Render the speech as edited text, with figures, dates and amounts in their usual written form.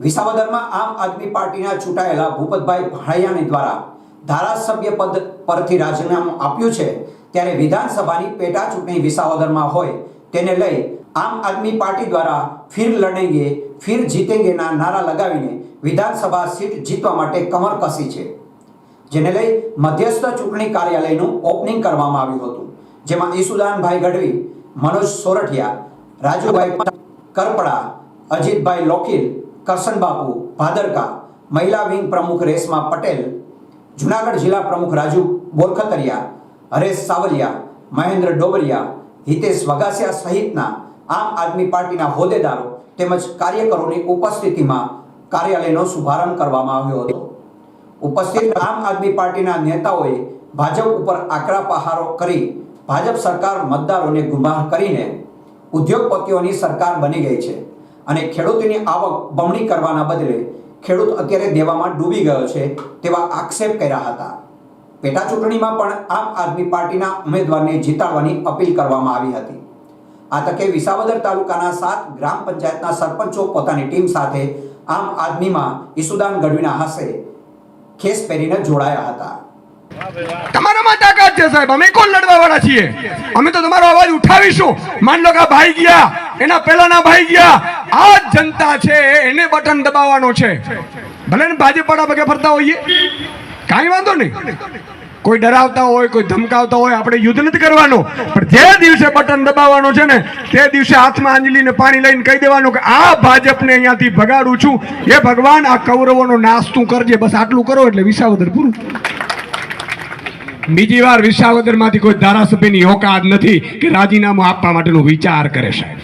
વિસાવદરમાં આમ આદમી પાર્ટીના ચૂંટાયેલા ભૂપતભાઈ ભાણિયાની દ્વારા ધારાસભ્ય પદ પરથી રાજીનામું આપ્યું છે, ત્યારે વિધાનસભાની પેટા ચૂંટણી વિસાવદરમાં હોય તેને લઈ આમ આદમી પાર્ટી દ્વારા ફિર લડેંગે ફિર જીતેંગેના નારા લગાવીને વિધાનસભા સીટ જીતવા માટે કમર કસી છે, જેને લઈ મધ્યસ્થ ચૂંટણી કાર્યાલયનું ઓપનિંગ કરવામાં આવ્યું હતું, જેમાં ઈસુદાનભાઈ ગઢવી, મનોજ સોરઠિયા, રાજુભાઈ કરપડા, અજીતભાઈ લોખીલ, કરશનબાપુ ભાદરકા, મહિલા વિંગ પ્રમુખ રેશમા પટેલ, જુનાગઢ જિલ્લા પ્રમુખ રાજુ બોરખતરિયા, હરેશ સાવલિયા, મહેન્દ્ર ડોબરિયા, હિતેશ વગાસિયા સહિતના આમ આદમી પાર્ટીના હોદ્દેદારો તેમજ કાર્યકરોની ઉપસ્થિતિમાં કાર્યાલયનો શુભારંભ કરવામાં આવ્યો હતો। ઉપસ્થિત આમ આદમી પાર્ટીના નેતાઓએ ભાજપ ઉપર આકરા પ્રહારો કરી ભાજપ સરકાર મતદારોને ગુમરાહ કરીને ઉદ્યોગપતિઓની સરકાર બની ગઈ છે અને ખેડૂતોની આવક બમણી કરવાના બદલે ખેડૂત અત્યારે દેવામાં ડૂબી ગયો છે તેવા આક્ષેપ કર્યા હતા। પેટા ચૂંટણીમાં પણ આમ આદમી પાર્ટીના ઉમેદવારને જીતાડવાની અપીલ કરવામાં આવી હતી। આ તકે વિસાવદર તાલુકાના 7 ગ્રામ પંચાયતના સરપંચો પોતાની ટીમ સાથે આમ આદમીમાં ઈસુદાન ગઢવીના હસ્તે ખેસ પહેરીને જોડાયા હતા। તમારામાં તાકાત છે સાહેબ, અમે કોણ લડવા વાળા છીએ? અમે તો તમારો અવાજ ઉઠાવીશું। માન લો કે આ ભાઈ ગયા, એના પહેલાના ભાઈ ગયા, આ જનતા છે એને બટન દબાવવાનો છે। ભલે ને ભાજપ વાળા પગે ફરતા હોઈએ, કાંઈ વાંધો નહીં, કોઈ ડરાવતા હોય, કોઈ ધમકાવતા હોય, આપણે યુદ્ધ નથી કરવાનું, પણ જે દિવસે બટન દબાવવાનો છે ને તે દિવસે હાથમાં આંજલીને પાણી લઈને કહી દેવાનું કે આ ભાજપને અહીંયાથી ભગાડું છું, એ ભગવાન આ કૌરવોનો નાશ તું કરજે, બસ આટલું કરો એટલે વિસાવદર પૂરું। બીજી વાર વિસાવદરમાંથી કોઈ ધારાસભ્યની ઓકાત નથી કે રાજીનામું આપવા માટેનો વિચાર કરે સાહેબ।